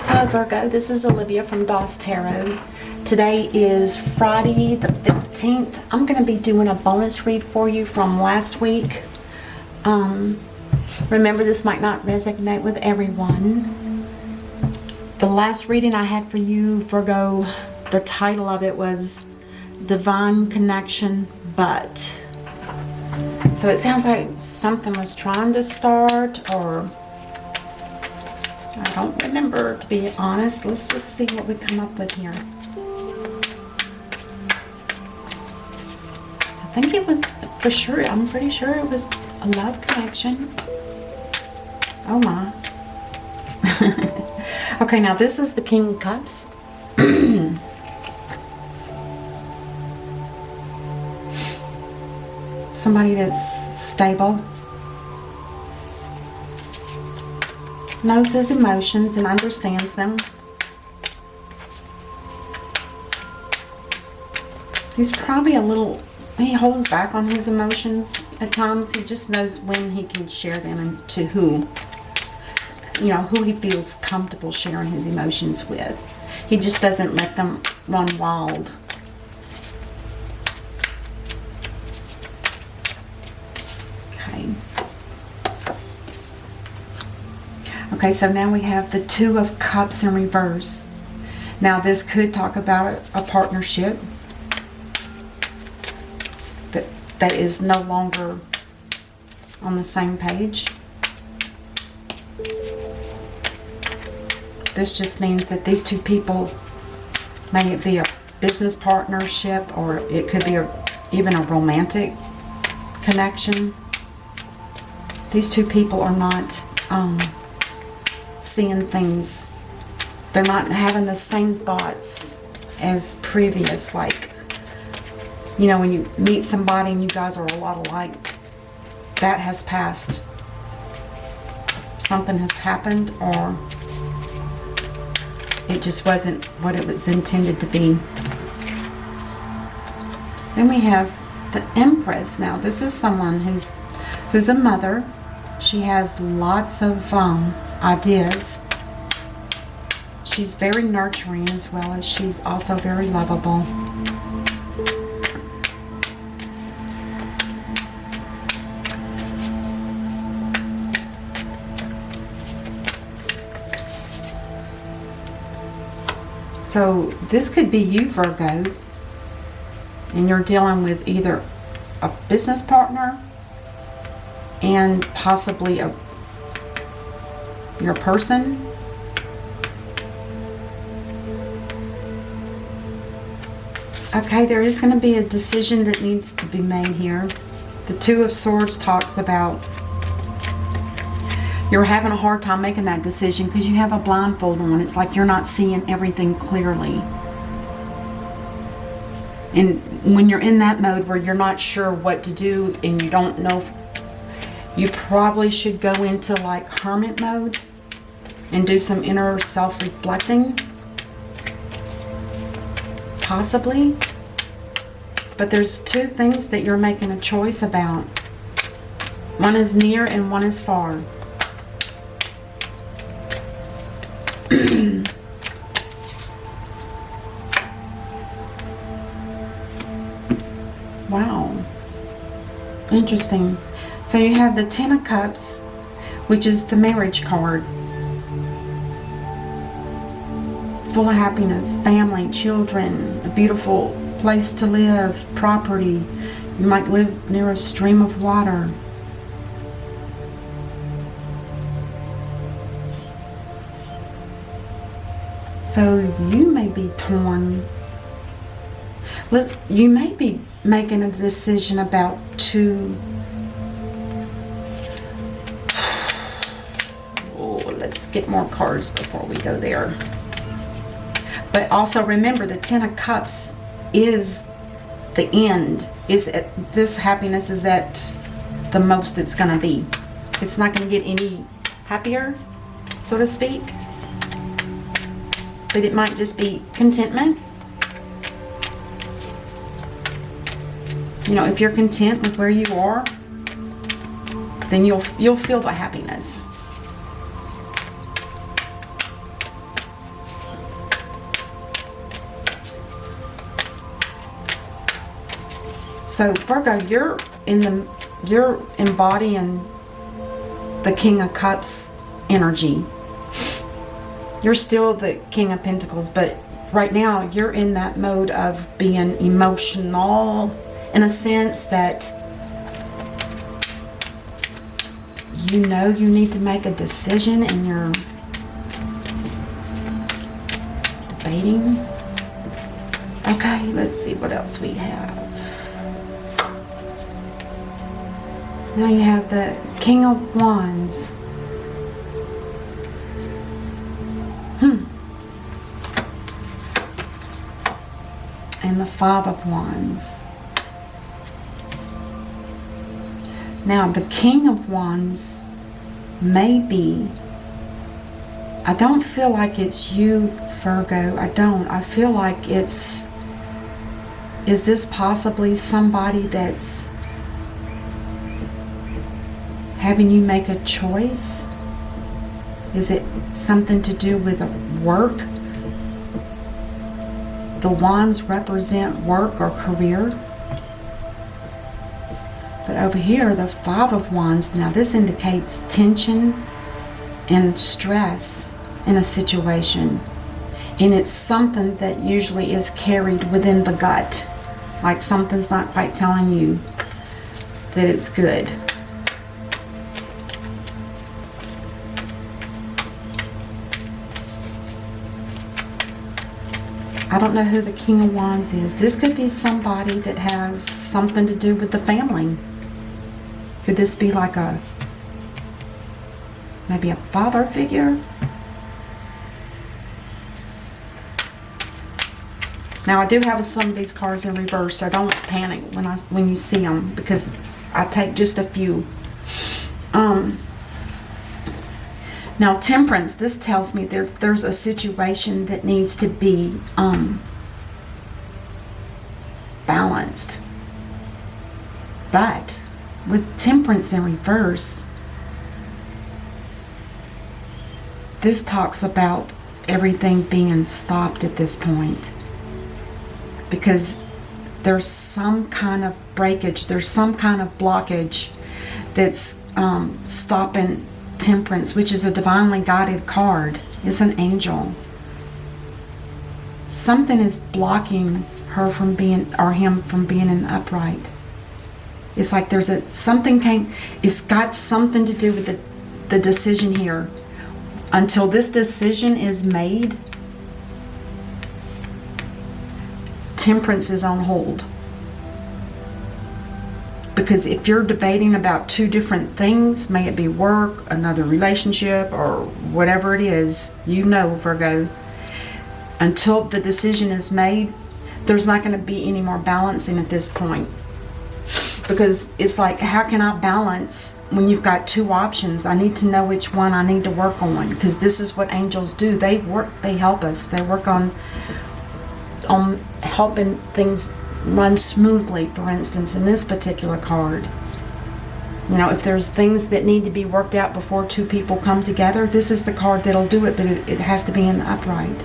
Hi Virgo, this is Olivia from Doss Tarot. Today is Friday the 15th. I'm going to be doing a bonus read for you from last week. Remember, this might not resonate with everyone. The last reading I had for you, Virgo, the title of it was Divine Connection, but. So it sounds like something was trying to start, or I don't remember, to be honest. Let's just see what we come up with here. I think it was, for sure, I'm pretty sure it was a love connection. Oh my. Okay, now this is the King of Cups. Somebody that's stable, knows his emotions and understands them. He's probably he holds back on his emotions at times. He just knows when he can share them and to who. You know, who he feels comfortable sharing his emotions with. He just doesn't let them run wild. Okay, so now we have the Two of Cups in reverse. Now this could talk about a partnership that is no longer on the same page. This just means that these two people, may it be a business partnership, or it could be even a romantic connection. These two people are not seeing things, they're not having the same thoughts as previous. Like, you know, when you meet somebody and you guys are a lot alike, that has passed. Something has happened, or it just wasn't what it was intended to be. Then we have the Empress. Now this is someone who's a mother. She has lots of ideas. She's very nurturing, as well as she's also very lovable. So this could be you, Virgo, and you're dealing with either a business partner and possibly your person. Okay, there is going to be a decision that needs to be made here. The Two of Swords talks about you're having a hard time making that decision because you have a blindfold on. It's like you're not seeing everything clearly. And when you're in that mode where you're not sure what to do and you don't know, you probably should go into like hermit mode and do some inner self-reflecting. Possibly. But there's two things that you're making a choice about. One is near and one is far. Wow. Interesting. So you have the Ten of Cups, which is the marriage card. Full of happiness, family, children, a beautiful place to live, property. You might live near a stream of water. So you may be torn. You may be making a decision about let's get more cards before we go there. But also remember, the Ten of Cups is the end. This happiness is at the most it's going to be. It's not going to get any happier, so to speak. But it might just be contentment. You know, if you're content with where you are, then you'll feel the happiness. So Virgo, you're embodying the King of Cups energy. You're still the King of Pentacles, but right now you're in that mode of being emotional, in a sense that you know you need to make a decision and you're debating. Okay, let's see what else we have. Now you have the King of Wands. And the Five of Wands. Now the King of Wands may be, I don't feel like it's you, Virgo. I don't. I feel like it's, is this possibly somebody that's having you make a choice? Is it something to do with work? The wands represent work or career. But over here, the Five of Wands, now this indicates tension and stress in a situation. And it's something that usually is carried within the gut. Like something's not quite telling you that it's good. I don't know who the King of Wands is. This could be somebody that has something to do with the family. Could this be like maybe a father figure? Now I do have some of these cards in reverse, so don't panic when you see them, because I take just a few. Now Temperance, this tells me there's a situation that needs to be balanced. But with Temperance in reverse, this talks about everything being stopped at this point. Because there's some kind of breakage, there's some kind of blockage that's stopping Temperance, which is a divinely guided card. It's an angel. Something is blocking her from being, or him from being in the upright. It's like there's it's got something to do with the decision here. Until this decision is made, Temperance is on hold. Because if you're debating about two different things, may it be work, another relationship, or whatever it is, you know, Virgo, until the decision is made, there's not going to be any more balancing at this point. Because it's like, how can I balance when you've got two options? I need to know which one I need to work on, because this is what angels do. They help us. They work on helping things run smoothly. For instance, in this particular card, you know, if there's things that need to be worked out before two people come together, this is the card that'll do it. But it has to be in the upright.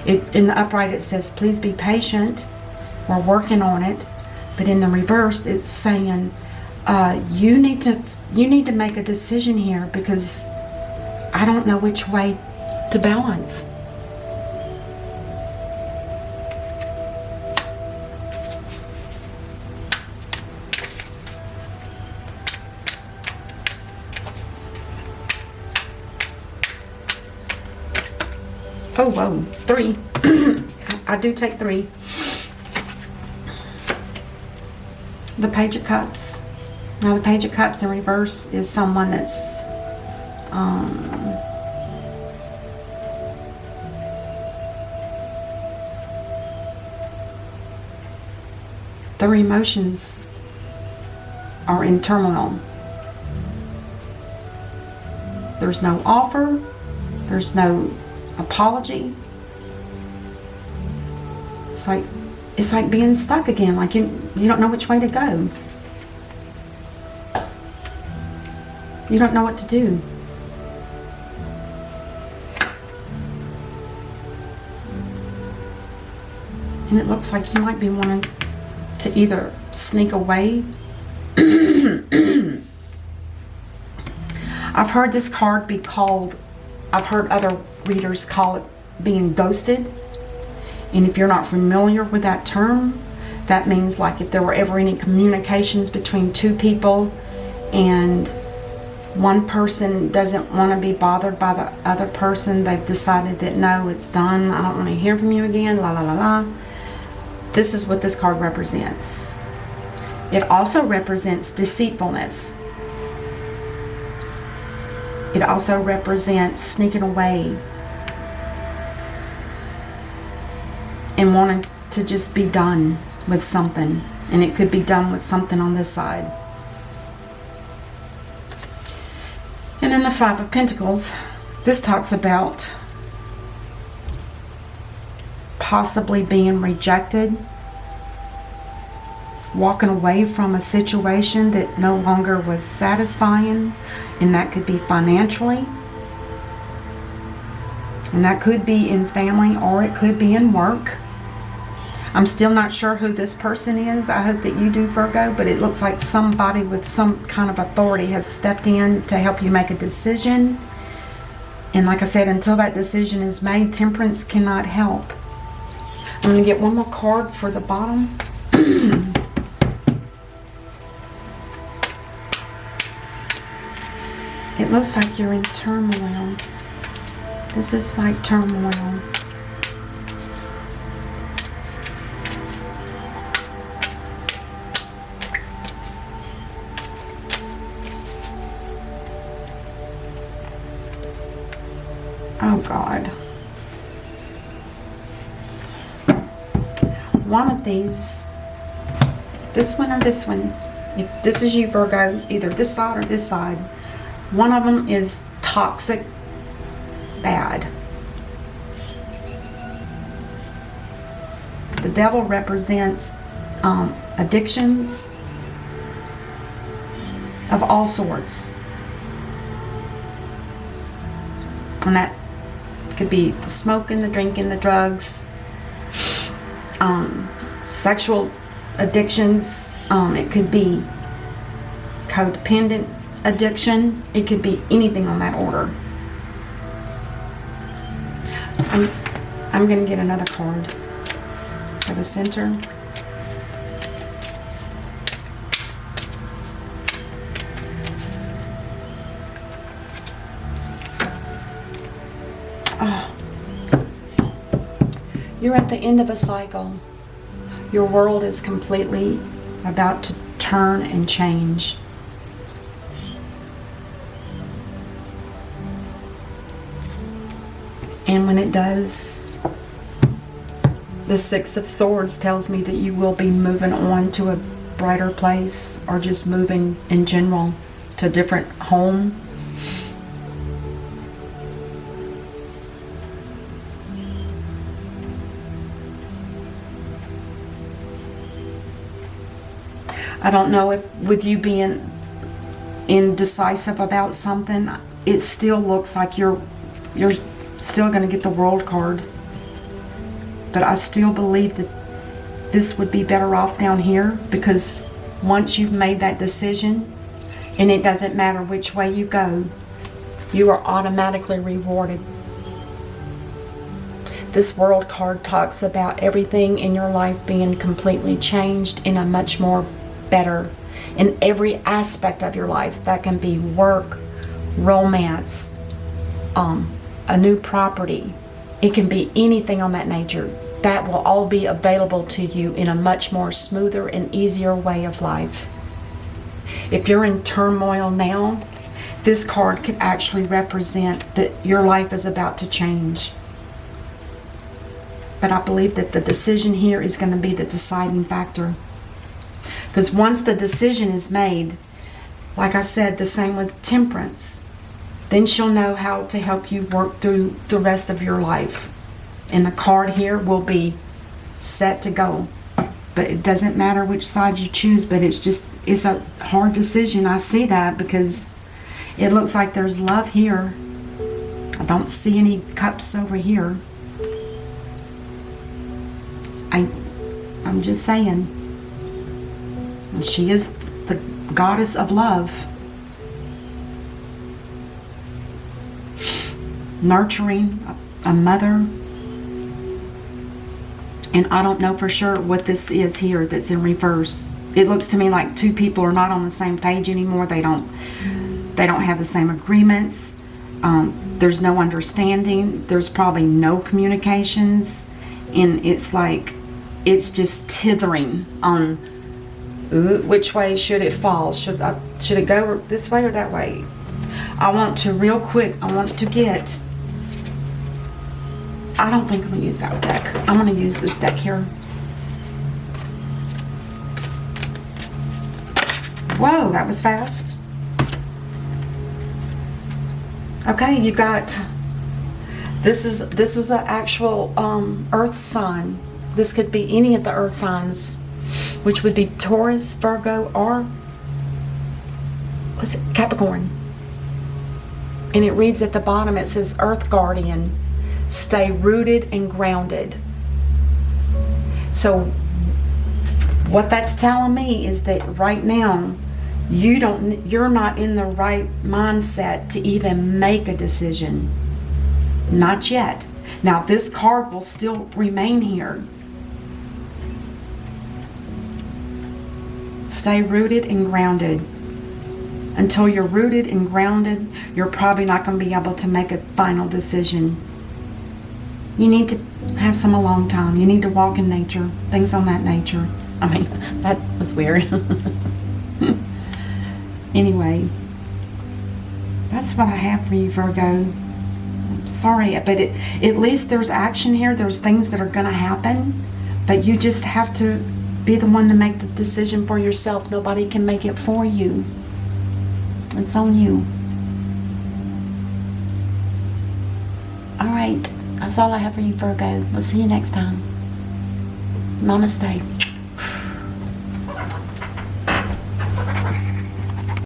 In the upright it says, please be patient, we're working on it. But in the reverse it's saying, you need to make a decision here, because I don't know which way to balance. Oh, whoa, 3. I do take 3. The Page of Cups. Now the Page of Cups in reverse is someone that's their emotions are in turmoil. There's no offer, there's no apology. It's like being stuck again, like you don't know which way to go. You don't know what to do. And it looks like you might be wanting to either sneak away. I've heard this card be called, I've heard other readers call it being ghosted. And if you're not familiar with that term, that means like if there were ever any communications between two people and one person doesn't want to be bothered by the other person, they've decided that no, it's done, I don't want to hear from you again, la la la la. This is what this card represents. It also represents deceitfulness. It also represents sneaking away and wanting to just be done with something. And it could be done with something on this side. And then the Five of Pentacles. This talks about possibly being rejected, walking away from a situation that no longer was satisfying, and that could be financially, and that could be in family, or it could be in work. I'm still not sure who this person is. I hope that you do, Virgo, but it looks like somebody with some kind of authority has stepped in to help you make a decision. And like I said, until that decision is made, Temperance cannot help. I'm going to get one more card for the bottom. It looks like you're in turmoil. This is like turmoil. Oh God. One of these, this one or this one, if this is you, Virgo, either this side or this side, one of them is toxic, bad. The devil represents addictions of all sorts. And that could be the smoking, the drinking, the drugs, sexual addictions. It could be codependent addiction. It could be anything on that order. I'm going to get another card for the center. Oh. You're at the end of a cycle. Your world is completely about to turn and change. And when it does, the Six of Swords tells me that you will be moving on to a brighter place, or just moving in general to a different home. I don't know if with you being indecisive about something, it still looks like you're still going to get the World card. But I still believe that this would be better off down here, because once you've made that decision, and it doesn't matter which way you go, you are automatically rewarded. This World card talks about everything in your life being completely changed in a much more better, in every aspect of your life. That can be work, romance, a new property. It can be anything on that nature. That will all be available to you in a much more smoother and easier way of life. If you're in turmoil now, this card could actually represent that your life is about to change. But I believe that the decision here is going to be the deciding factor. Because once the decision is made, like I said, the same with Temperance, then she'll know how to help you work through the rest of your life. And the card here will be set to go. But it doesn't matter which side you choose, but it's a hard decision. I see that because it looks like there's love here. I don't see any cups over here. I'm just saying. And she is the goddess of love. Nurturing, a mother. And I don't know for sure what this is here that's in reverse. It looks to me like two people are not on the same page anymore. They don't have the same agreements. There's no understanding. There's probably no communications. And it's like, it's just tithering on which way should it fall. Should it go this way or that way? I want to get, I don't think I'm going to use that deck. I'm going to use this deck here. Whoa, that was fast. Okay, you got, this is an actual earth sign. This could be any of the earth signs, which would be Taurus, Virgo, or what's it, Capricorn. And it reads at the bottom, it says, Earth Guardian, stay rooted and grounded. So what that's telling me is that right now, you're not in the right mindset to even make a decision. Not yet. Now this card will still remain here. Stay rooted and grounded. Until you're rooted and grounded, you're probably not going to be able to make a final decision. You need to have some alone time. You need to walk in nature. Things on that nature. I mean, that was weird. Anyway, that's what I have for you, Virgo. I'm sorry, but at least there's action here. There's things that are going to happen, but you just have to be the one to make the decision for yourself. Nobody can make it for you. It's on you. All right, that's all I have for you, Virgo. We'll see you next time. Namaste.